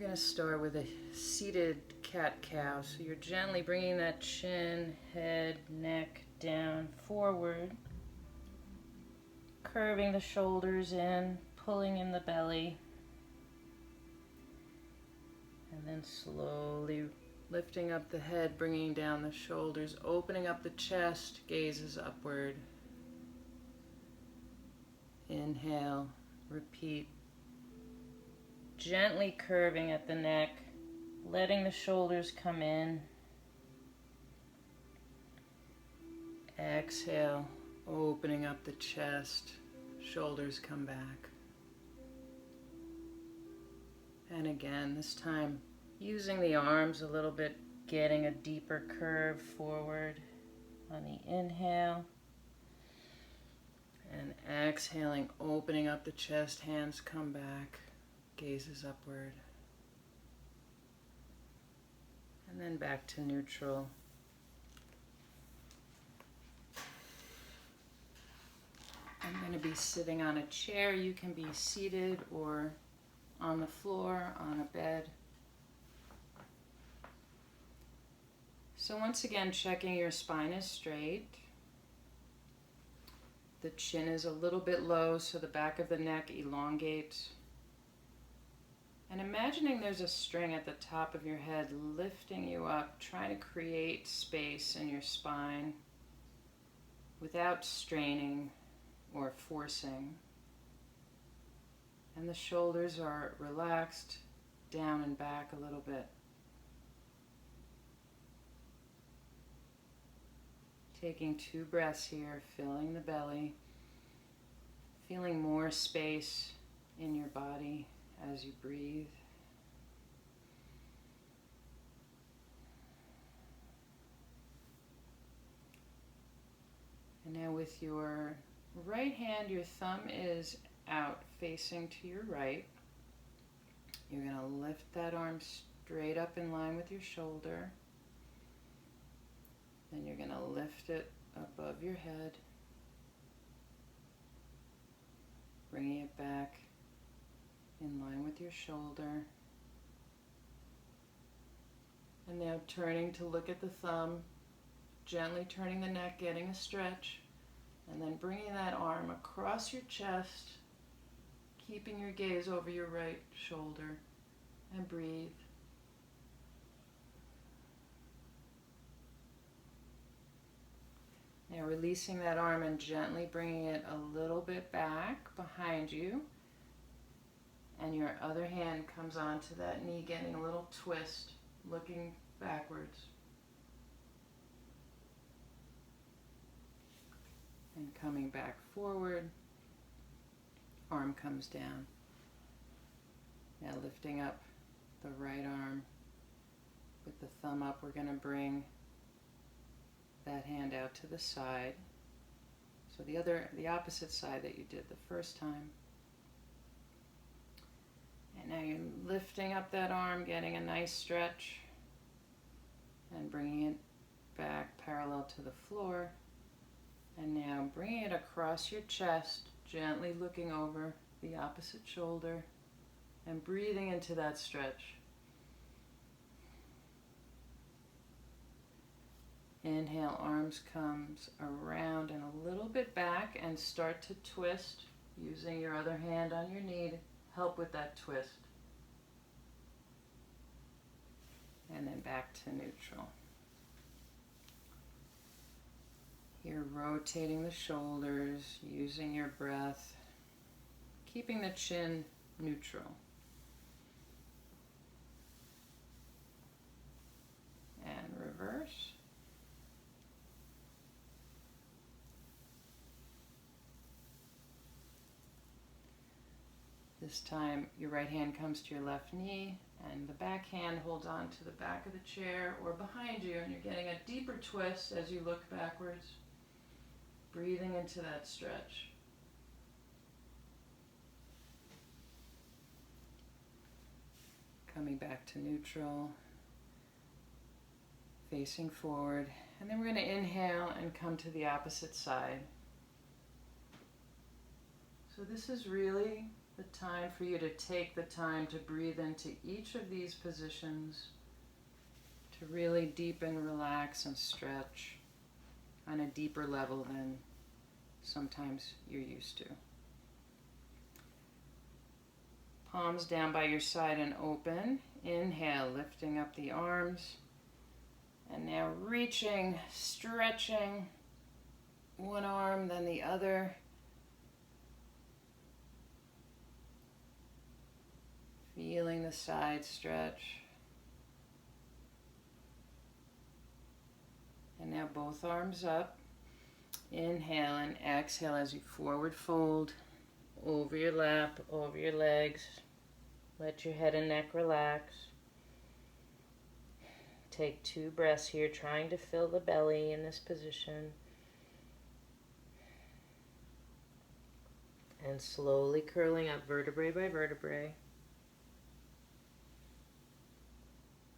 going to start with a seated cat-cow. So you're gently bringing that chin, head, neck down, forward, curving the shoulders in, pulling in the belly, and then slowly lifting up the head, bringing down the shoulders, opening up the chest, gazes upward. Inhale, repeat. Gently curving at the neck, letting the shoulders come in. Exhale, opening up the chest, shoulders come back. And again, this time using the arms a little bit, getting a deeper curve forward on the inhale. And exhaling, opening up the chest, hands come back, gazes upward. And then back to neutral. I'm going to be sitting on a chair. You can be seated or on the floor, on a bed. So once again, checking your spine is straight. The chin is a little bit low, so the back of the neck elongates. And imagining there's a string at the top of your head lifting you up, trying to create space in your spine without straining or forcing. And the shoulders are relaxed down and back a little bit. Taking 2 breaths here, filling the belly, feeling more space in your body as you breathe. And now with your right hand, your thumb is out facing to your right. You're going to lift that arm straight up in line with your shoulder. Then you're going to lift it above your head, bringing it back in line with your shoulder. And now turning to look at the thumb, gently turning the neck, getting a stretch, and then bringing that arm across your chest, keeping your gaze over your right shoulder, and breathe. Now releasing that arm and gently bringing it a little bit back behind you. And your other hand comes onto that knee, getting a little twist, looking backwards. And coming back forward, arm comes down. Now lifting up the right arm with the thumb up, we're going to bring that hand out to the side. So the opposite side that you did the first time. And now you're lifting up that arm, getting a nice stretch, and bringing it back parallel to the floor. And now bringing it across your chest, gently looking over the opposite shoulder, and breathing into that stretch. Inhale, arms comes around and a little bit back, and start to twist, using your other hand on your knee to help with that twist. And then back to neutral. You're rotating the shoulders, using your breath, keeping the chin neutral. And reverse. This time your right hand comes to your left knee and the back hand holds on to the back of the chair or behind you, and you're getting a deeper twist as you look backwards, breathing into that stretch. Coming back to neutral, facing forward, and then we're going to inhale and come to the opposite side. So this is really the time for you to take the time to breathe into each of these positions, to really deepen, relax, and stretch on a deeper level than sometimes you're used to. Palms down by your side and open. Inhale, lifting up the arms. And now reaching, stretching one arm, then the other. Feeling the side stretch. And now both arms up. Inhale and exhale as you forward fold over your lap, over your legs. Let your head and neck relax. Take 2 breaths here, trying to fill the belly in this position. And slowly curling up vertebrae by vertebrae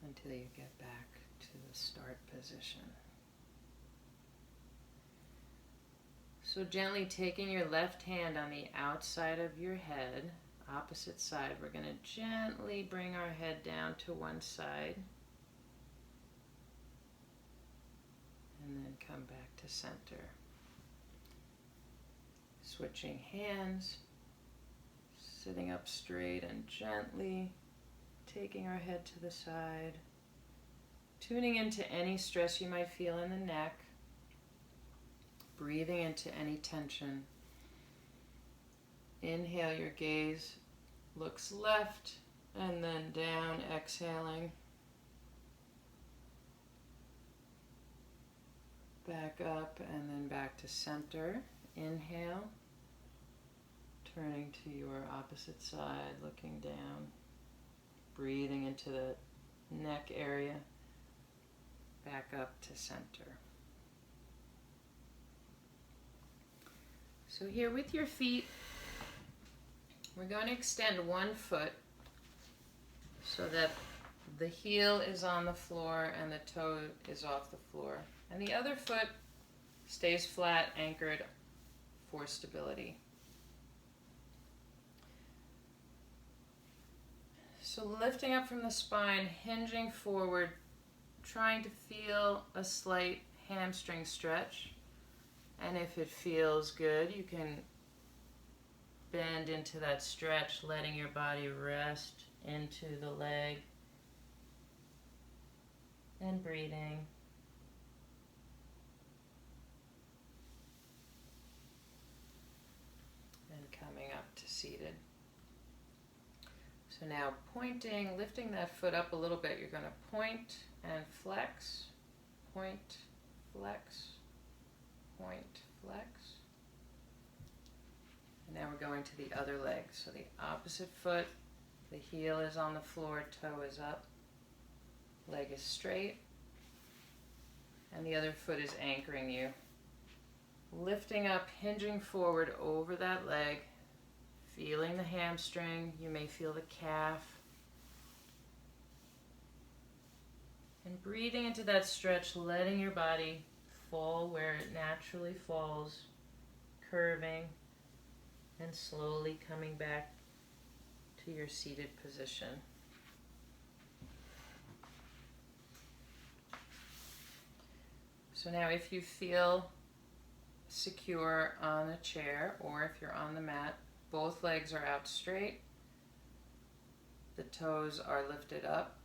until you get back to the start position. So gently taking your left hand on the outside of your head, opposite side, we're going to gently bring our head down to one side. And then come back to center. Switching hands, sitting up straight and gently taking our head to the side. Tuning into any stress you might feel in the neck. Breathing into any tension. Inhale, your gaze looks left and then down, exhaling. Back up and then back to center. Inhale. Turning to your opposite side, looking down. Breathing into the neck area. Back up to center. So here with your feet, we're going to extend one foot so that the heel is on the floor and the toe is off the floor. And the other foot stays flat, anchored for stability. So lifting up from the spine, hinging forward, trying to feel a slight hamstring stretch. And if it feels good, you can bend into that stretch, letting your body rest into the leg and breathing. And coming up to seated. So now pointing, lifting that foot up a little bit, you're going to point and flex, point, flex, point, flex. And now we're going to the other leg. So the opposite foot, the heel is on the floor, toe is up, leg is straight, and the other foot is anchoring you. Lifting up, hinging forward over that leg, feeling the hamstring, you may feel the calf. And breathing into that stretch, letting your body fall where it naturally falls, curving, and slowly coming back to your seated position. So now if you feel secure on a chair or if you're on the mat, both legs are out straight, the toes are lifted up.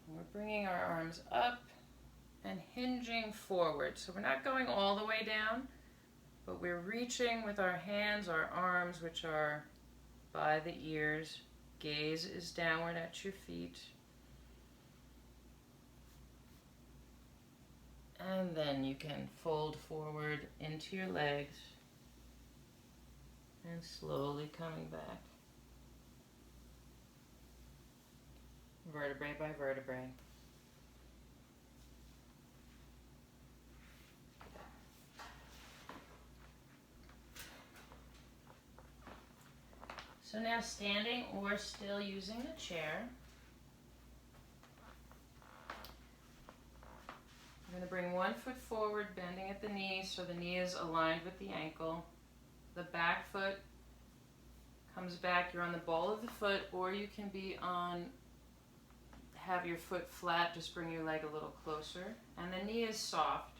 And we're bringing our arms up and hinging forward. So we're not going all the way down, but we're reaching with our hands, our arms, which are by the ears. Gaze is downward at your feet. And then you can fold forward into your legs and slowly coming back, vertebrae by vertebrae. So now standing or still using the chair, I'm going to bring one foot forward, bending at the knee so the knee is aligned with the ankle. The back foot Comes back, you're on the ball of the foot, or you can be on, have your foot flat, just bring your leg a little closer. And the knee is soft.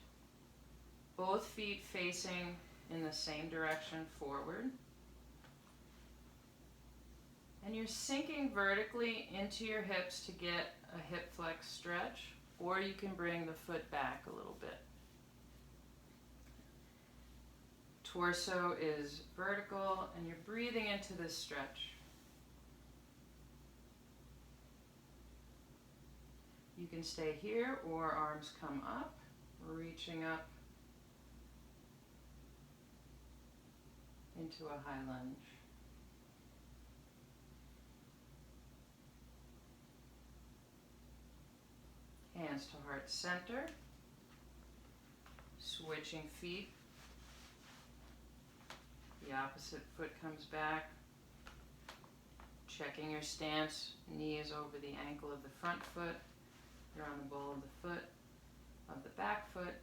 Both feet facing in the same direction forward. And you're sinking vertically into your hips to get a hip flex stretch, or you can bring the foot back a little bit. Torso is vertical, and you're breathing into this stretch. You can stay here, or arms come up, reaching up into a high lunge. Hands to heart center. Switching feet. The opposite foot comes back. Checking your stance. Knee is over the ankle of the front foot. You're on the ball of the foot, of the back foot.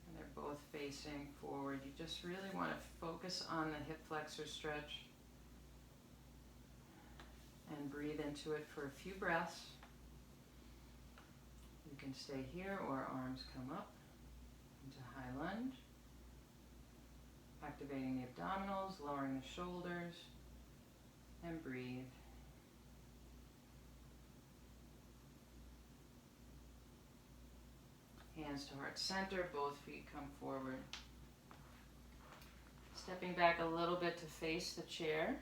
And they're both facing forward. You just really want to focus on the hip flexor stretch. And breathe into it for a few breaths. You can stay here, or arms come up into high lunge. Activating the abdominals, lowering the shoulders, and breathe. Hands to heart center, both feet come forward. Stepping back a little bit to face the chair.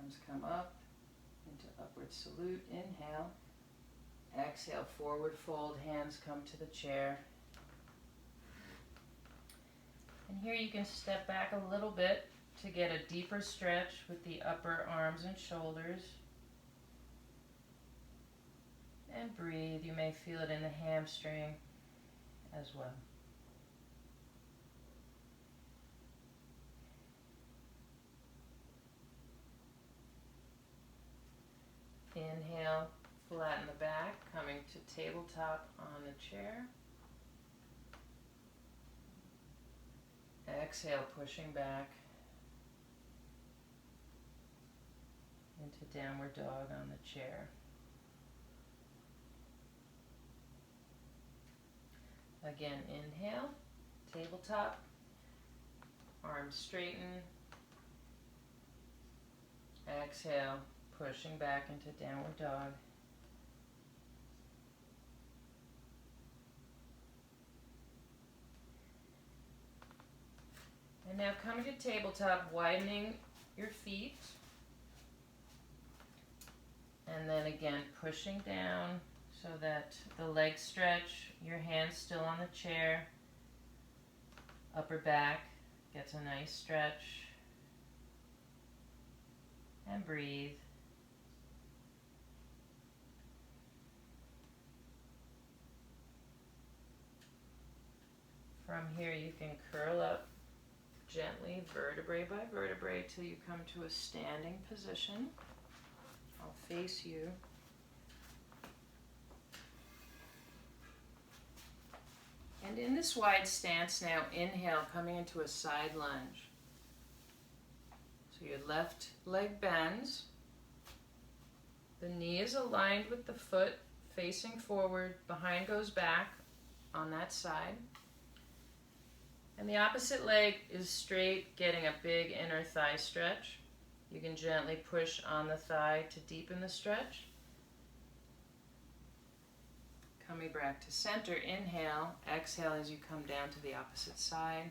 Arms come up into upward salute, inhale. Exhale, forward fold, hands come to the chair. And here you can step back a little bit to get a deeper stretch with the upper arms and shoulders. And breathe. You may feel it in the hamstring as well. Inhale, flatten the back, coming to tabletop on the chair. Exhale, pushing back into downward dog on the chair. Again, inhale, tabletop, arms straighten. Exhale, pushing back into downward dog. And now coming to tabletop, widening your feet. And then again, pushing down so that the legs stretch, your hands still on the chair. Upper back gets a nice stretch. And breathe. From here you can curl up gently, vertebrae by vertebrae, till you come to a standing position. I'll face you. And in this wide stance now, inhale, coming into a side lunge. So your left leg bends. The knee is aligned with the foot, facing forward. Behind goes back on that side. And the opposite leg is straight, getting a big inner thigh stretch. You can gently push on the thigh to deepen the stretch. Coming back to center, inhale, exhale as you come down to the opposite side.